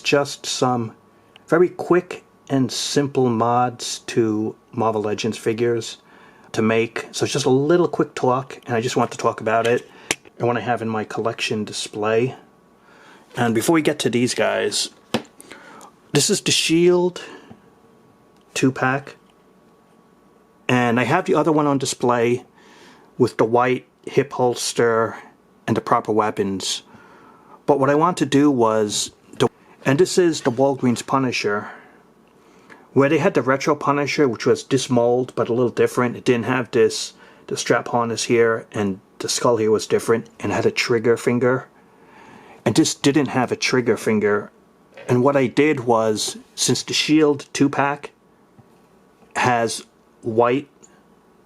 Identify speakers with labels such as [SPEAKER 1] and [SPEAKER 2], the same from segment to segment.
[SPEAKER 1] just some very quick and simple mods to Marvel Legends figures to make. So it's just a little quick talk, and I just want to talk about it. I want to have in my collection display. And before we get to these guys, this is the Shield 2-pack. And I have the other one on display with the white hip holster and the proper weapons. But what I want to do was, and this is the Walgreens Punisher, where they had the retro Punisher, which was this mold but a little different. It didn't have the strap harness here, and the skull here was different, and it had a trigger finger. And this didn't have a trigger finger. And what I did was, since the Shield 2-pack has white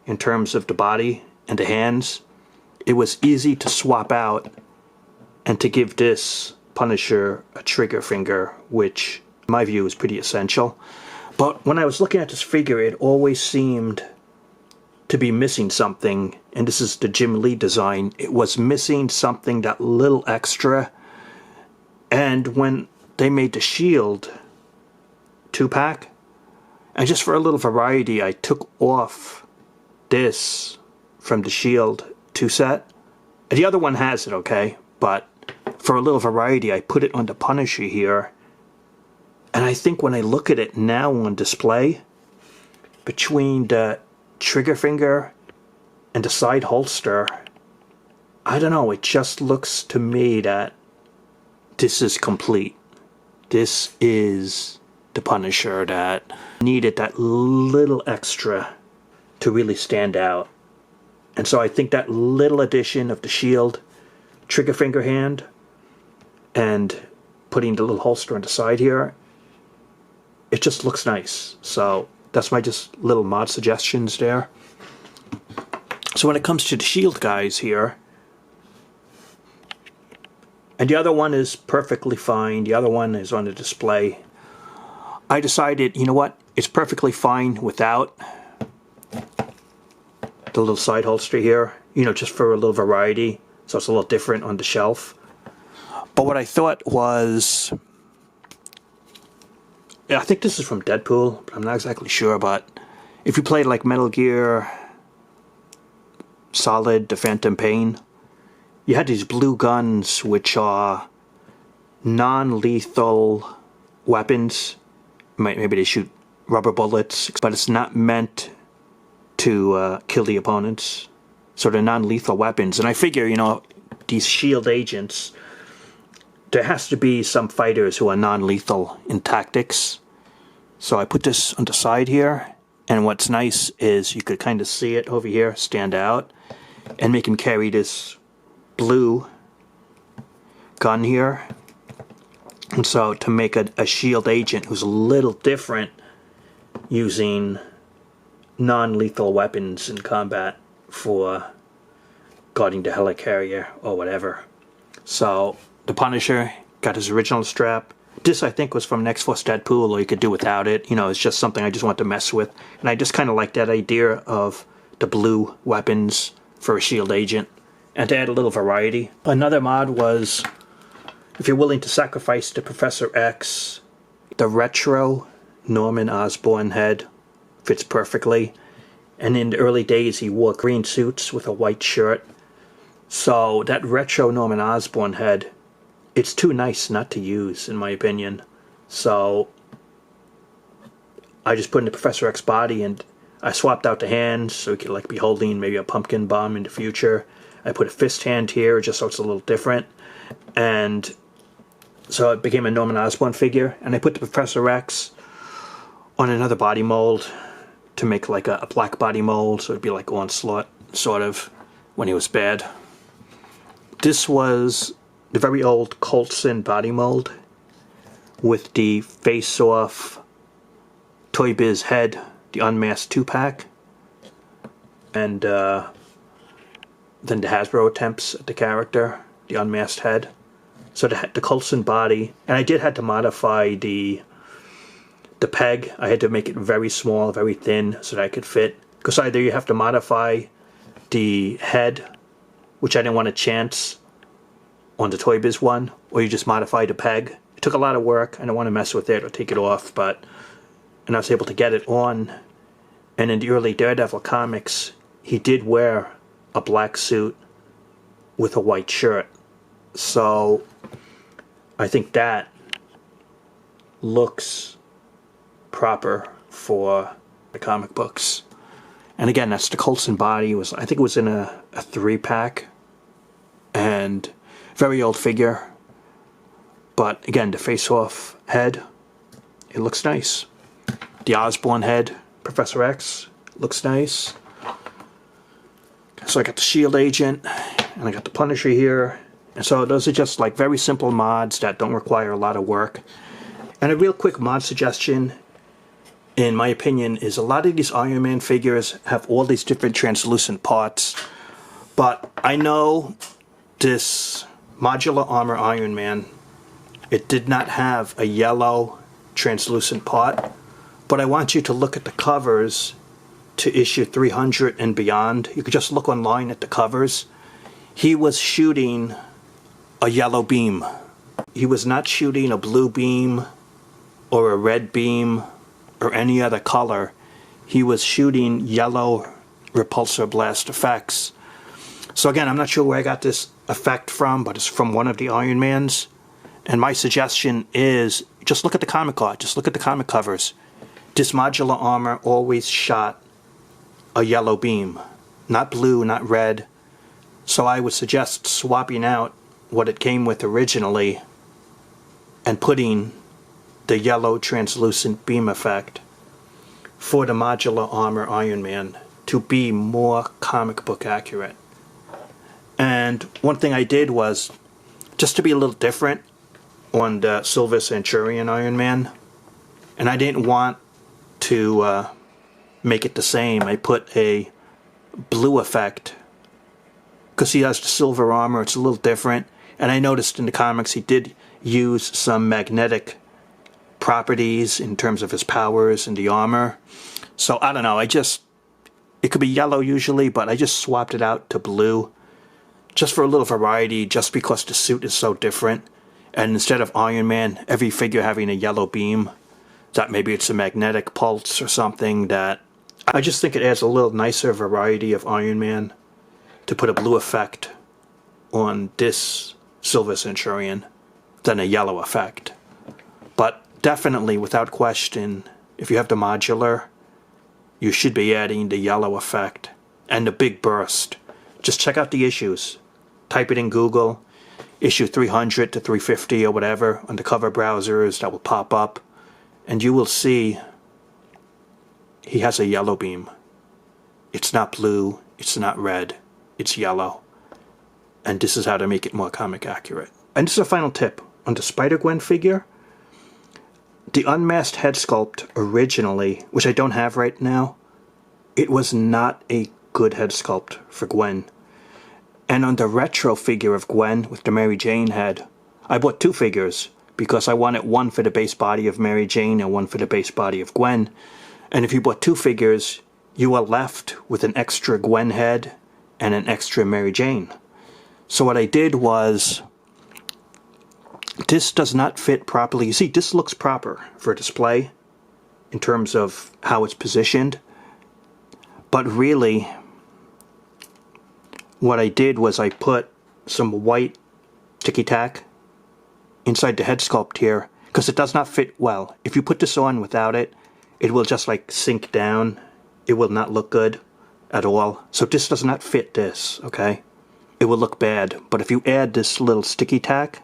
[SPEAKER 1] in terms of the body and the hands, it was easy to swap out and to give this Punisher a trigger finger, which in my view is pretty essential. But when I was looking at this figure, it always seemed to be missing something, and this is the Jim Lee design. It was missing something, that little extra. And when they made the Shield 2-pack, and just for a little variety, I took off this from the Shield 2 set. The other one has it, okay, but for a little variety, I put it on the Punisher here. And I think when I look at it now on display, between the trigger finger and the side holster, I don't know, it just looks to me that this is complete. This is the Punisher that needed that little extra to really stand out. And so I think that little addition of the Shield trigger finger hand and putting the little holster on the side here, it just looks nice. So that's my just little mod suggestions there. So when it comes to the Shield guys here, and the other one is perfectly fine, the other one is on the display, I decided, you know what, it's perfectly fine without the little side holster here, you know, just for a little variety, so it's a little different on the shelf. But what I thought was, I think this is from Deadpool, but I'm not exactly sure, but if you played like Metal Gear Solid, The Phantom Pain, you had these blue guns which are non-lethal weapons. Maybe they shoot rubber bullets, but it's not meant to kill the opponents. So they're non-lethal weapons. And I figure, you know, these Shield agents, there has to be some fighters who are non-lethal in tactics. So I put this on the side here, and what's nice is you could kind of see it over here stand out, and make him carry this blue gun here. And so to make a Shield agent who's a little different, using non-lethal weapons in combat for guarding the helicarrier or whatever. So the Punisher got his original strap. This I think was from X-Force Deadpool, or you could do without it. You know, it's just something I just want to mess with. And I just kind of like that idea of the blue weapons for a Shield agent, and to add a little variety. Another mod was, if you're willing to sacrifice the Professor X, the retro Norman Osborn head fits perfectly. And in the early days he wore green suits with a white shirt. So that retro Norman Osborn head, it's too nice not to use, in my opinion. So I just put in the Professor X body, and I swapped out the hands so he could like be holding maybe a pumpkin bomb in the future. I put a fist hand here just so it's a little different. And so it became a Norman Osborn figure. And I put the Professor X on another body mold to make like a black body mold, so it'd be like Onslaught, sort of, when he was bad. This was the very old Coulson body mold with the face-off Toy Biz head, the unmasked 2-pack, and then the Hasbro attempts at the character, the unmasked head. So the Coulson body, and I did have to modify the peg. I had to make it very small, very thin, so that I could fit. Because either you have to modify the head, which I didn't want to chance on the Toy Biz one, or you just modify the peg took a lot of work. I don't want to mess with it or take it off, and I was able to get it on. And in the early Daredevil comics, he did wear a black suit with a white shirt. So I think that looks proper for the comic books. And again, that's the Coulson body. I think it was in a 3-pack. And very old figure. But again, the face-off head, it looks nice. The Osborn head, Professor X, looks nice. So I got the Shield Agent, and I got the Punisher here. And so those are just like very simple mods that don't require a lot of work. And a real quick mod suggestion, in my opinion, is a lot of these Iron Man figures have all these different translucent parts. But I know this modular armor Iron Man, it did not have a yellow translucent part. But I want you to look at the covers to issue 300 and beyond. You could just look online at the covers. He was shooting a yellow beam. He was not shooting a blue beam or a red beam or any other color. He was shooting yellow repulsor blast effects. So again, I'm not sure where I got this effect from, but it's from one of the Iron Mans. And my suggestion is just look at the comic art, just look at the comic covers. This modular armor always shot a yellow beam, not blue, not red. So I would suggest swapping out what it came with originally and putting the yellow translucent beam effect for the modular armor Iron Man to be more comic book accurate. And one thing I did was, just to be a little different on the Silver Centurion Iron Man, and I didn't want to make it the same. I put a blue effect because he has the silver armor. It's a little different. And I noticed in the comics he did use some magnetic properties in terms of his powers and the armor. So I don't know. It could be yellow usually, but I just swapped it out to blue just for a little variety, just because the suit is so different. And instead of Iron Man, every figure having a yellow beam, that maybe it's a magnetic pulse or something, that I just think it adds a little nicer variety of Iron Man to put a blue effect on this Silver Centurion than a yellow effect. But definitely, without question, if you have the modular, you should be adding the yellow effect and the big burst. Just check out the issues. Type it in Google, issue 300 to 350 or whatever on the cover browsers that will pop up, and you will see he has a yellow beam. It's not blue, it's not red, it's yellow. And this is how to make it more comic accurate. And this is a final tip. On the Spider-Gwen figure, the unmasked head sculpt originally, which I don't have right now, it was not a good head sculpt for Gwen. And on the retro figure of Gwen with the Mary Jane head, I bought 2 figures because I wanted one for the base body of Mary Jane and one for the base body of Gwen. And if you bought 2 figures, you are left with an extra Gwen head and an extra Mary Jane. So what I did was, this does not fit properly. You see, this looks proper for display in terms of how it's positioned. But really, what I did was I put some white ticky tack inside the head sculpt here, because it does not fit well. If you put this on without it, it will just like sink down. It will not look good at all. So this does not fit this, okay? It will look bad. But if you add this little sticky tack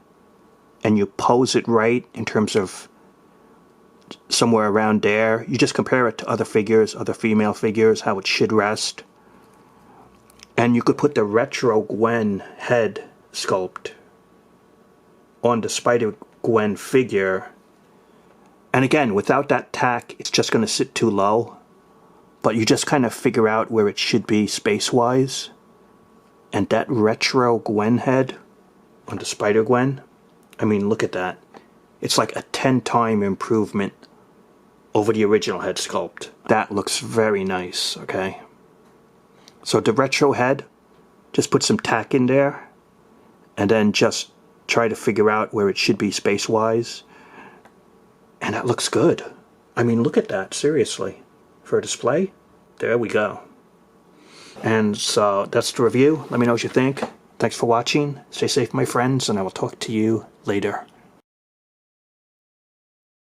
[SPEAKER 1] and you pose it right in terms of somewhere around there, you just compare it to other figures, other female figures, how it should rest. And you could put the retro Gwen head sculpt on the Spider-Gwen figure. And again, without that tack, it's just going to sit too low. But you just kind of figure out where it should be space-wise. And that retro Gwen head on the Spider-Gwen, I mean, look at that. It's like a 10-time improvement over the original head sculpt. That looks very nice, okay? So the retro head, just put some tack in there, and then just try to figure out where it should be space-wise. And that looks good. I mean, look at that, seriously. For a display, there we go. And so that's the review. Let me know what you think. Thanks for watching. Stay safe, my friends, and I will talk to you later.